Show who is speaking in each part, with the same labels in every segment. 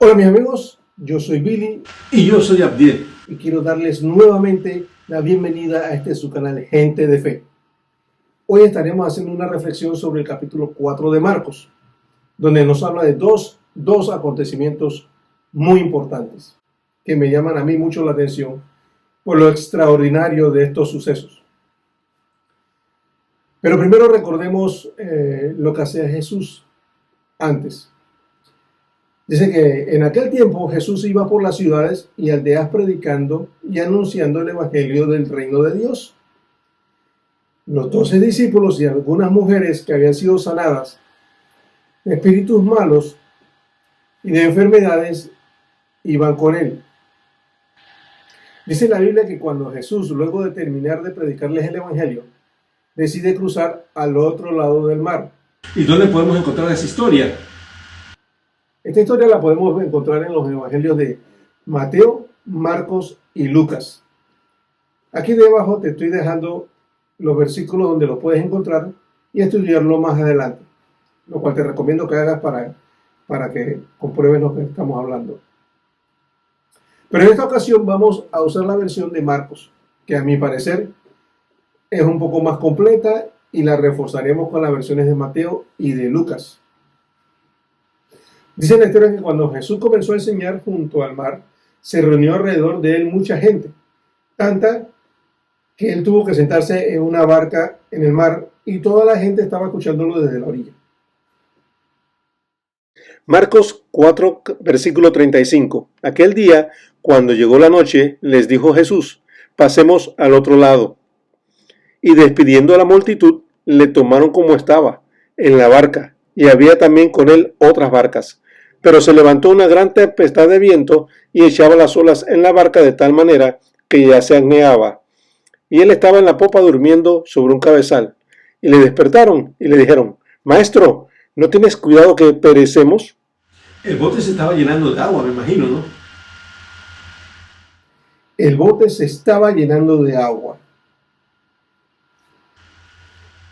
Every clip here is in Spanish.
Speaker 1: Hola mis amigos, yo soy Billy
Speaker 2: Y yo soy Abdiel.
Speaker 1: y quiero darles nuevamente la bienvenida a este su canal Gente de Fe. Hoy estaremos haciendo una reflexión sobre el capítulo 4 de Marcos, donde nos habla de dos acontecimientos muy importantes que me llaman a mí mucho la atención por lo extraordinario de estos sucesos. Pero primero recordemos lo que hacía Jesús antes. Dice que en aquel tiempo Jesús iba por las ciudades y aldeas predicando y anunciando el evangelio del reino de Dios. Los 12 discípulos y algunas mujeres que habían sido sanadas de espíritus malos y de enfermedades iban con él. Dice la Biblia que cuando Jesús, luego de terminar de predicarles el evangelio, decide cruzar al otro lado del mar.
Speaker 2: ¿Y dónde podemos encontrar esa historia?
Speaker 1: Esta historia la podemos encontrar en los evangelios de Mateo, Marcos y Lucas. Aquí debajo te estoy dejando los versículos donde lo puedes encontrar y estudiarlo más adelante, lo cual te recomiendo que hagas para que compruebes lo que estamos hablando. Pero en esta ocasión vamos a usar la versión de Marcos, que a mi parecer es un poco más completa y la reforzaremos con las versiones de Mateo y de Lucas. Dice la historia que cuando Jesús comenzó a enseñar junto al mar, se reunió alrededor de él mucha gente, tanta que él tuvo que sentarse en una barca en el mar y toda la gente estaba escuchándolo desde la orilla.
Speaker 3: Marcos 4, versículo 35. Aquel día, cuando llegó la noche, les dijo Jesús: pasemos al otro lado. Y despidiendo a la multitud, le tomaron como estaba, en la barca, y había también con él otras barcas. Pero se levantó una gran tempestad de viento y echaba las olas en la barca de tal manera que ya se anegaba. Y él estaba en la popa durmiendo sobre un cabezal. Y le despertaron y le dijeron: Maestro, ¿no tienes cuidado que perecemos?
Speaker 2: El bote se estaba llenando de agua, me imagino, ¿no?
Speaker 1: El bote se estaba llenando de agua.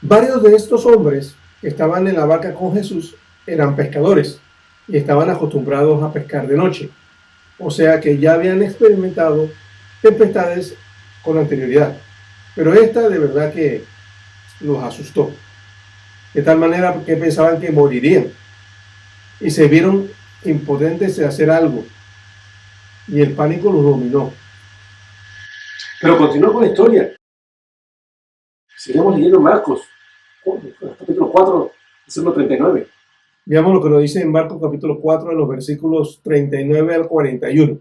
Speaker 1: Varios de estos hombres que estaban en la barca con Jesús eran pescadores y estaban acostumbrados a pescar de noche. O sea que ya habían experimentado tempestades con anterioridad. Pero esta de verdad que los asustó. De tal manera que pensaban que morirían. Y se vieron impotentes de hacer algo. Y el pánico los dominó.
Speaker 2: Pero continúa con la historia. Seguimos leyendo Marcos, capítulo 4, versículo 39.
Speaker 1: Veamos lo que nos dice en Marcos capítulo 4, en los versículos 39 al 41.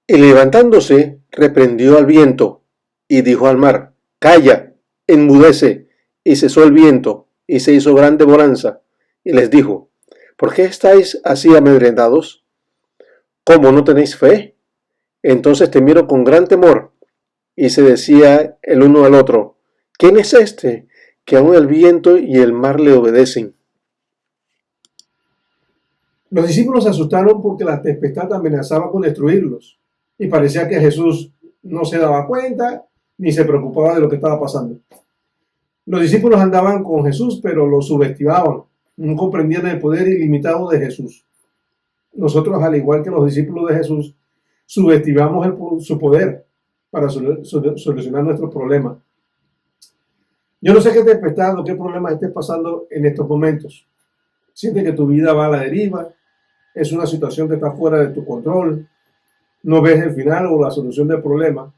Speaker 3: Y levantándose, reprendió al viento, y dijo al mar: Calla, enmudece. Y cesó el viento, y se hizo grande bonanza. Y les dijo: ¿Por qué estáis así amedrentados? ¿Cómo no tenéis fe? Entonces temieron con gran temor, y se decía el uno al otro: ¿Quién es este, que aun el viento y el mar le obedecen?
Speaker 1: Los discípulos se asustaron porque la tempestad amenazaba con destruirlos. Y parecía que Jesús no se daba cuenta ni se preocupaba de lo que estaba pasando. Los discípulos andaban con Jesús, pero lo subestimaban. No comprendían el poder ilimitado de Jesús. Nosotros, al igual que los discípulos de Jesús, subestimamos su poder para solucionar nuestros problemas. Yo no sé qué tempestad o qué problema estés pasando en estos momentos. Sientes que tu vida va a la deriva, es una situación que está fuera de tu control, no ves el final o la solución del problema,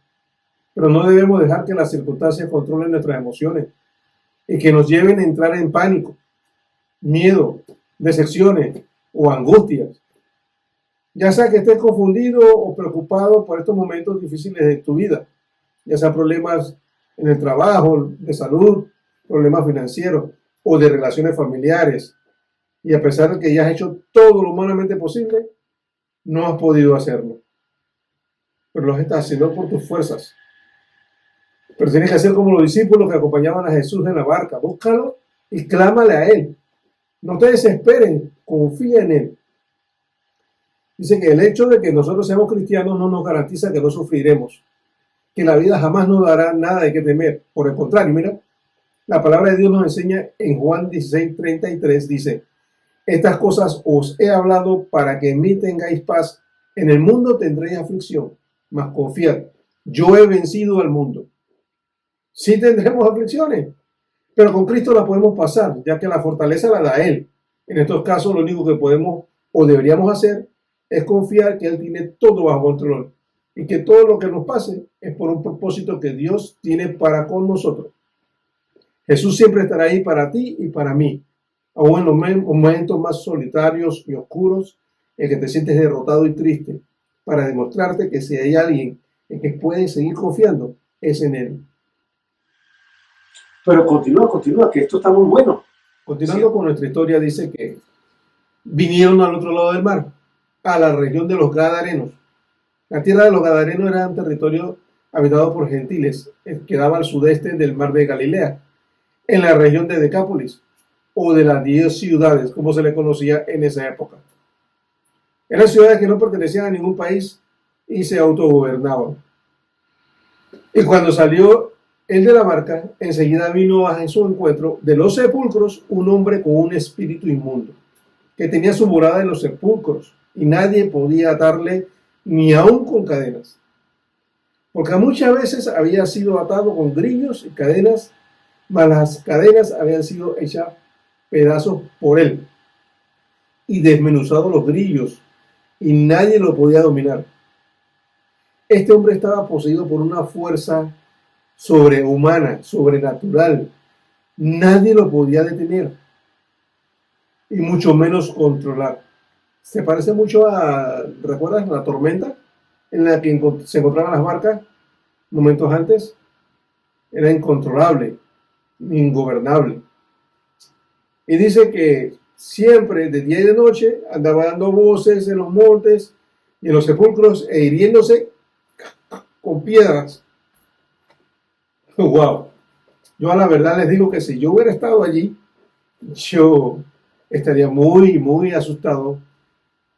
Speaker 1: pero no debemos dejar que las circunstancias controlen nuestras emociones y que nos lleven a entrar en pánico, miedo, decepciones o angustias. Ya sea que estés confundido o preocupado por estos momentos difíciles de tu vida, ya sea problemas en el trabajo, de salud, problemas financieros o de relaciones familiares, y a pesar de que ya has hecho todo lo humanamente posible, no has podido hacerlo. Pero lo estás haciendo por tus fuerzas. Pero tienes que hacer como los discípulos que acompañaban a Jesús en la barca. Búscalo y clámale a Él. No te desesperes, confía en Él. Dice que el hecho de que nosotros seamos cristianos no nos garantiza que no sufriremos, que la vida jamás nos dará nada de qué temer. Por el contrario, mira, la palabra de Dios nos enseña en Juan 16:33, dice: Estas cosas os he hablado para que en mí tengáis paz. En el mundo tendréis aflicción, mas confiad, yo he vencido al mundo. Sí tendremos aflicciones, pero con Cristo las podemos pasar, ya que la fortaleza la da Él. En estos casos, lo único que podemos o deberíamos hacer es confiar que Él tiene todo bajo control y que todo lo que nos pase es por un propósito que Dios tiene para con nosotros. Jesús siempre estará ahí para ti y para mí, aún en los momentos más solitarios y oscuros, en que te sientes derrotado y triste, para demostrarte que si hay alguien en que puedes seguir confiando, es en Él.
Speaker 2: Pero continúa, que esto está muy bueno.
Speaker 1: Continuando con nuestra historia, dice que vinieron al otro lado del mar, a la región de los Gadarenos. La tierra de los Gadarenos era un territorio habitado por gentiles, que quedaba al sudeste del mar de Galilea, en la región de Decápolis, o de las 10 ciudades, como se le conocía en esa época. Eran ciudades que no pertenecían a ningún país y se autogobernaban. Y cuando salió él de la barca, enseguida vino a su encuentro de los sepulcros un hombre con un espíritu inmundo, que tenía su morada en los sepulcros, y nadie podía atarle ni aun con cadenas, porque muchas veces había sido atado con grillos y cadenas, mas las cadenas habían sido hechas pedazos por él, y desmenuzados los grillos, y nadie lo podía dominar. Este hombre estaba poseído por una fuerza sobrehumana, sobrenatural. Nadie lo podía detener y mucho menos controlar. Se parece mucho a, ¿recuerdas la tormenta en la que se encontraban las barcas momentos antes? Era incontrolable, ingobernable. Y dice que siempre, de día y de noche, andaba dando voces en los montes y en los sepulcros e hiriéndose con piedras. Wow. Yo a la verdad les digo que si yo hubiera estado allí, yo estaría muy asustado,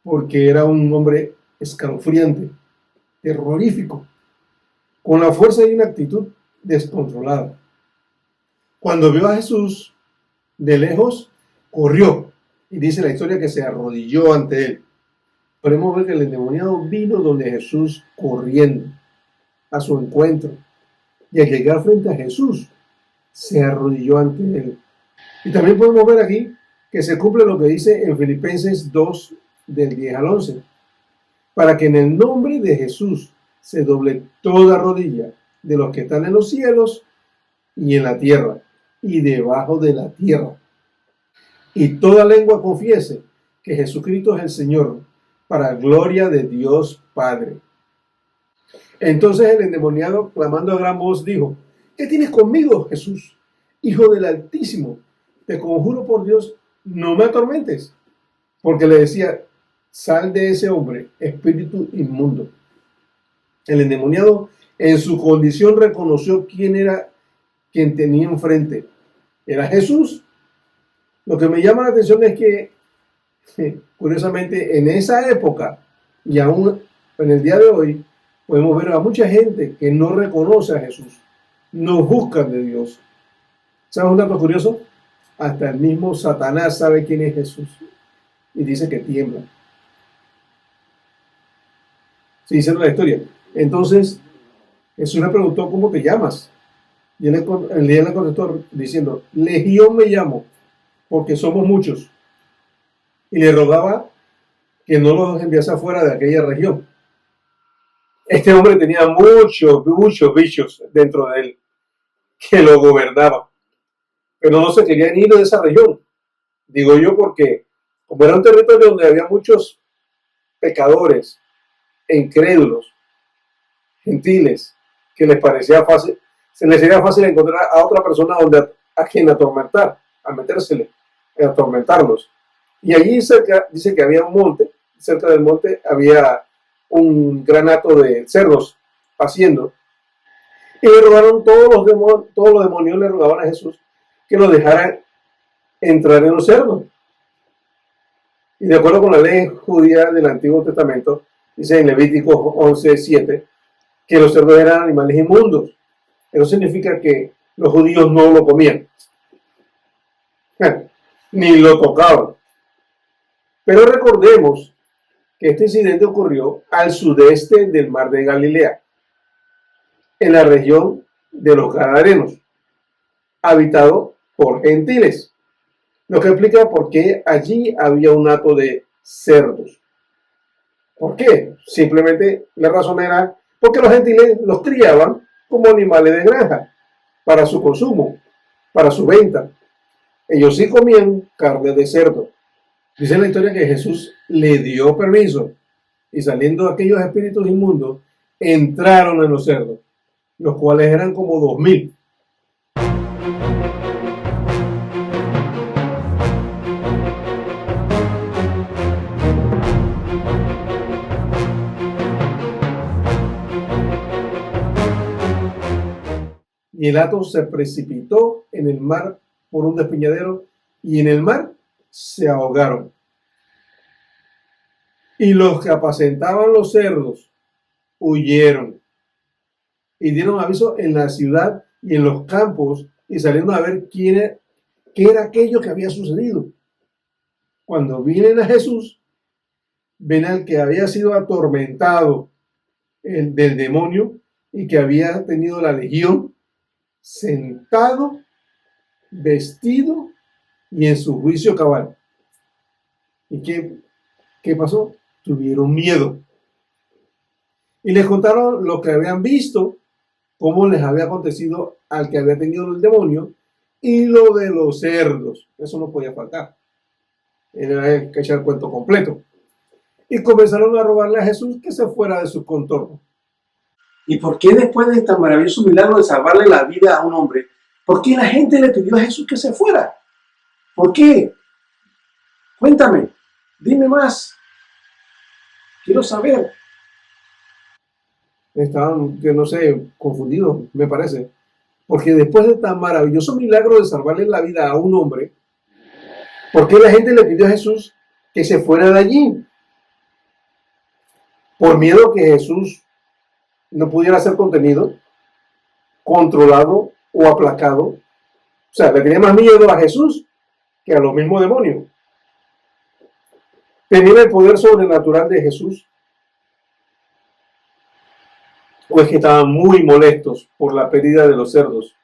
Speaker 1: porque era un hombre escalofriante, terrorífico, con la fuerza y una actitud descontrolada. Cuando vio a Jesús de lejos, corrió, y dice la historia que se arrodilló ante él. Podemos ver que el endemoniado vino donde Jesús corriendo a su encuentro, y al llegar frente a Jesús, se arrodilló ante él. Y también podemos ver aquí que se cumple lo que dice en Filipenses 2, del 10 al 11, para que en el nombre de Jesús se doble toda rodilla de los que están en los cielos y en la tierra y debajo de la tierra, y toda lengua confiese que Jesucristo es el Señor, para gloria de Dios Padre. Entonces el endemoniado, clamando a gran voz, dijo: ¿Qué tienes conmigo, Jesús, Hijo del Altísimo? Te conjuro por Dios, no me atormentes. Porque le decía: sal de ese hombre, espíritu inmundo. El endemoniado, en su condición, reconoció quién era quien tenía enfrente. Era Jesús. Lo que me llama la atención es que, curiosamente, en esa época y aún en el día de hoy, podemos ver a mucha gente que no reconoce a Jesús, no buscan de Dios. ¿Sabes un dato curioso? Hasta el mismo Satanás sabe quién es Jesús y dice que tiembla. Sí, dice la historia. Entonces, Jesús le preguntó: ¿cómo te llamas? Y él le contestó diciendo: Legión me llamo, porque somos muchos. Y le rogaba que no los enviase afuera de aquella región. Este hombre tenía muchos bichos dentro de él que lo gobernaban, pero no se querían ir de esa región. Digo yo porque, como era un territorio donde había muchos pecadores e incrédulos, gentiles, que les parecía fácil, se les sería fácil encontrar a otra persona a quien atormentar, a metérsele, a atormentarlos. Y allí cerca, dice que había un monte, cerca del monte había un gran hato de cerdos paciendo, y le rogaron todos los demonios le rogaban a Jesús que lo dejaran entrar en los cerdos. Y de acuerdo con la ley judía del Antiguo Testamento, dice en Levítico 11:7, que los cerdos eran animales inmundos. Eso significa que los judíos no lo comían, ni lo tocaban. Pero recordemos que este incidente ocurrió al sudeste del mar de Galilea, en la región de los Gadarenos, habitado por gentiles, lo que explica por qué allí había un hato de cerdos. ¿Por qué? Simplemente la razón era porque los gentiles los criaban como animales de granja, para su consumo, para su venta. Ellos sí comían carne de cerdo. Dice la historia que Jesús le dio permiso y saliendo aquellos espíritus inmundos, entraron en los cerdos, los cuales eran como 2000. Y el hato se precipitó en el mar por un despeñadero y en el mar se ahogaron. Y los que apacentaban los cerdos huyeron y dieron aviso en la ciudad y en los campos y salieron a ver qué era aquello que había sucedido. Cuando vienen a Jesús, ven al que había sido atormentado del demonio y que había tenido la legión, sentado, vestido y en su juicio cabal. ¿Y qué pasó? Tuvieron miedo. Y les contaron lo que habían visto, cómo les había acontecido al que había tenido el demonio y lo de los cerdos. Eso no podía faltar. Era que echar el cuento completo. Y comenzaron a rogarle a Jesús que se fuera de su contorno.
Speaker 2: ¿Y por qué después de tan maravilloso milagro de salvarle la vida a un hombre, por qué la gente le pidió a Jesús que se fuera? ¿Por qué? Cuéntame, dime más. Quiero saber.
Speaker 1: Estaban, yo no sé, confundidos, me parece. Porque después de tan maravilloso milagro de salvarle la vida a un hombre, ¿por qué la gente le pidió a Jesús que se fuera de allí? Por miedo que Jesús no pudiera ser contenido, controlado o aplacado. O sea, le tenía más miedo a Jesús que a los mismos demonios. ¿Tenían el poder sobrenatural de Jesús? ¿O es que estaban muy molestos por la pérdida de los cerdos?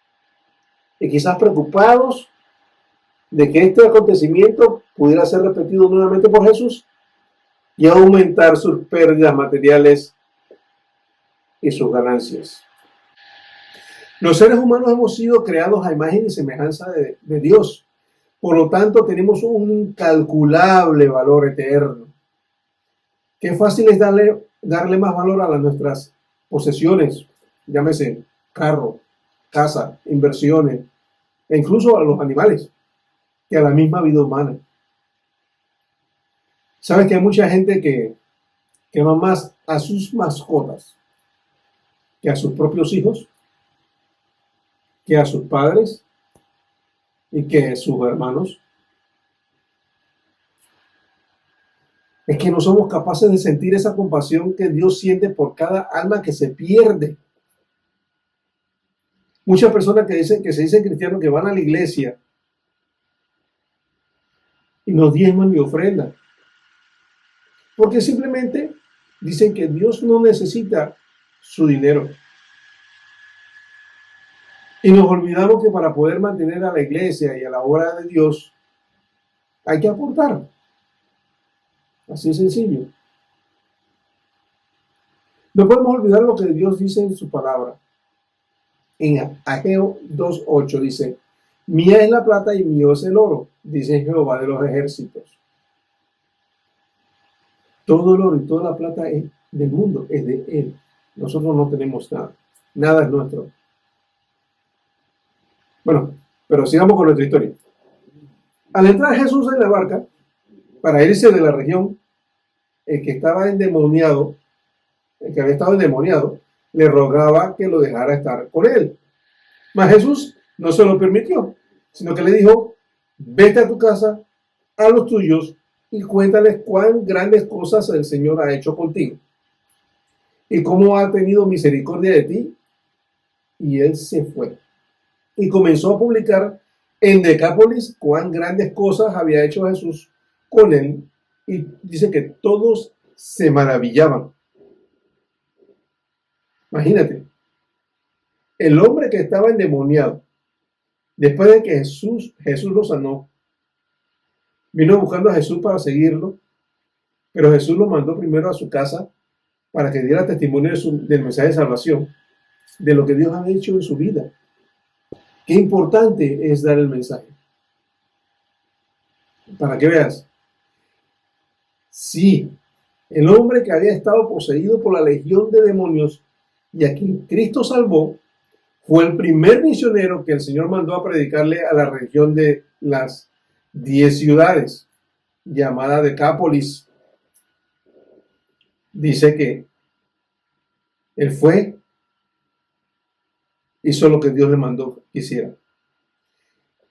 Speaker 1: Y quizás preocupados de que este acontecimiento pudiera ser repetido nuevamente por Jesús y aumentar sus pérdidas materiales y sus ganancias. Los seres humanos hemos sido creados a imagen y semejanza de Dios. Por lo tanto, tenemos un incalculable valor eterno. Qué fácil es darle más valor a nuestras posesiones, llámese carro, casa, inversiones, e incluso a los animales, que a la misma vida humana. ¿Sabes que hay mucha gente que ama más a sus mascotas que a sus propios hijos, que a sus padres y que a sus hermanos? Es que no somos capaces de sentir esa compasión que Dios siente por cada alma que se pierde. Muchas personas que se dicen cristianos, que van a la iglesia y no diezman ni ofrendan, porque simplemente dicen que Dios no necesita su dinero. Y nos olvidamos que para poder mantener a la iglesia y a la obra de Dios hay que aportar. Así de sencillo. No podemos olvidar lo que Dios dice en su palabra. En Ageo 2:8 dice: mía es la plata y mío es el oro, dice Jehová de los ejércitos. Todo el oro y toda la plata es del mundo, es de Él. Nosotros no tenemos nada. Nada es nuestro. Bueno, pero sigamos con nuestra historia. Al entrar Jesús en la barca, para irse de la región, el que estaba endemoniado, el que había estado endemoniado, le rogaba que lo dejara estar con él. Mas Jesús no se lo permitió, sino que le dijo: vete a tu casa, a los tuyos, y cuéntales cuán grandes cosas el Señor ha hecho contigo, y cómo ha tenido misericordia de ti. Y él se fue, y comenzó a publicar en Decápolis cuán grandes cosas había hecho Jesús con él y dice que todos se maravillaban. Imagínate, el hombre que estaba endemoniado, después de que Jesús lo sanó, vino buscando a Jesús para seguirlo, pero Jesús lo mandó primero a su casa para que diera testimonio del mensaje de salvación, de lo que Dios ha hecho en su vida. Qué importante es dar el mensaje. Para que veas, sí, el hombre que había estado poseído por la legión de demonios y a quien Cristo salvó, fue el primer misionero que el Señor mandó a predicarle a la región de las 10 ciudades, llamada Decápolis. Dice que él fue, hizo lo que Dios le mandó que hiciera.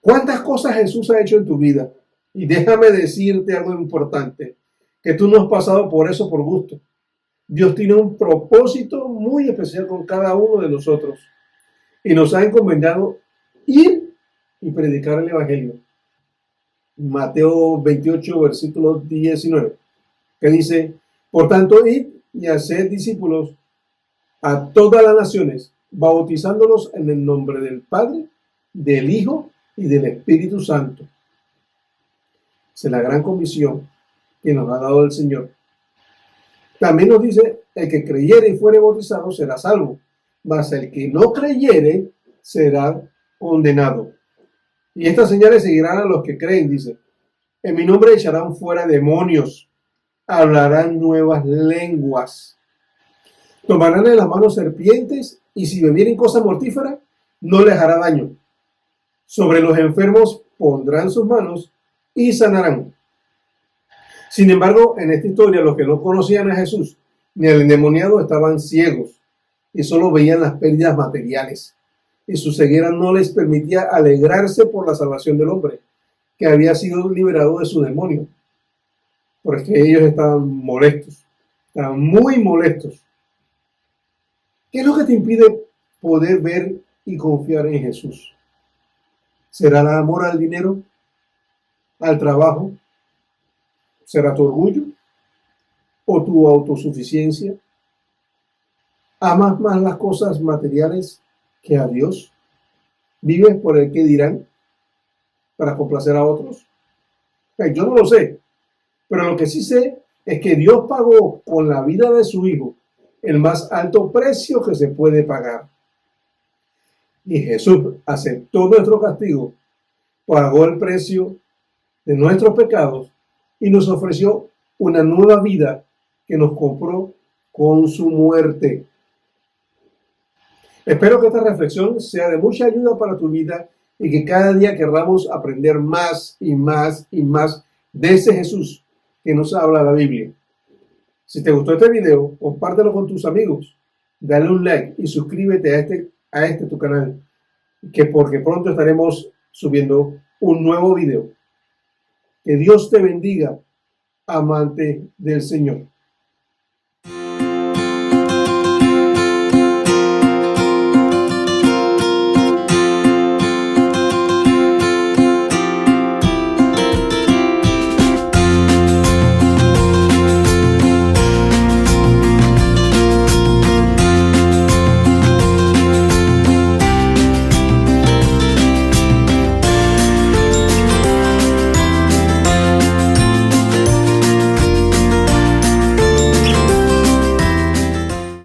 Speaker 1: ¿Cuántas cosas Jesús ha hecho en tu vida? Y déjame decirte algo importante, que tú no has pasado por eso por gusto. Dios tiene un propósito muy especial con cada uno de nosotros y nos ha encomendado ir y predicar el Evangelio. Mateo 28, versículo 19, que dice: por tanto, id y haced discípulos a todas las naciones, bautizándolos en el nombre del Padre, del Hijo y del Espíritu Santo. Esa es la gran comisión que nos ha dado el Señor. También nos dice: el que creyere y fuere bautizado será salvo, mas el que no creyere será condenado. Y estas señales seguirán a los que creen, dice: en mi nombre echarán fuera demonios, hablarán nuevas lenguas, tomarán en las manos serpientes, y si bebieren cosa mortífera, no les hará daño. Sobre los enfermos pondrán sus manos y sanarán. Sin embargo, en esta historia, los que no conocían a Jesús ni al endemoniado estaban ciegos y solo veían las pérdidas materiales, y su ceguera no les permitía alegrarse por la salvación del hombre que había sido liberado de su demonio, porque ellos estaban molestos, estaban muy molestos. ¿Qué es lo que te impide poder ver y confiar en Jesús? ¿Será el amor al dinero, al trabajo? ¿Será tu orgullo o tu autosuficiencia? ¿Amas más las cosas materiales que a Dios? ¿Vives por el que dirán para complacer a otros? Yo no lo sé, pero lo que sí sé es que Dios pagó con la vida de su Hijo el más alto precio que se puede pagar. Y Jesús aceptó nuestro castigo, pagó el precio de nuestros pecados y nos ofreció una nueva vida que nos compró con su muerte. Espero que esta reflexión sea de mucha ayuda para tu vida y que cada día queramos aprender más y más y más de ese Jesús que nos habla la Biblia. Si te gustó este video, compártelo con tus amigos, dale un like y suscríbete a este tu canal, porque pronto estaremos subiendo un nuevo video. Que Dios te bendiga, amante del Señor.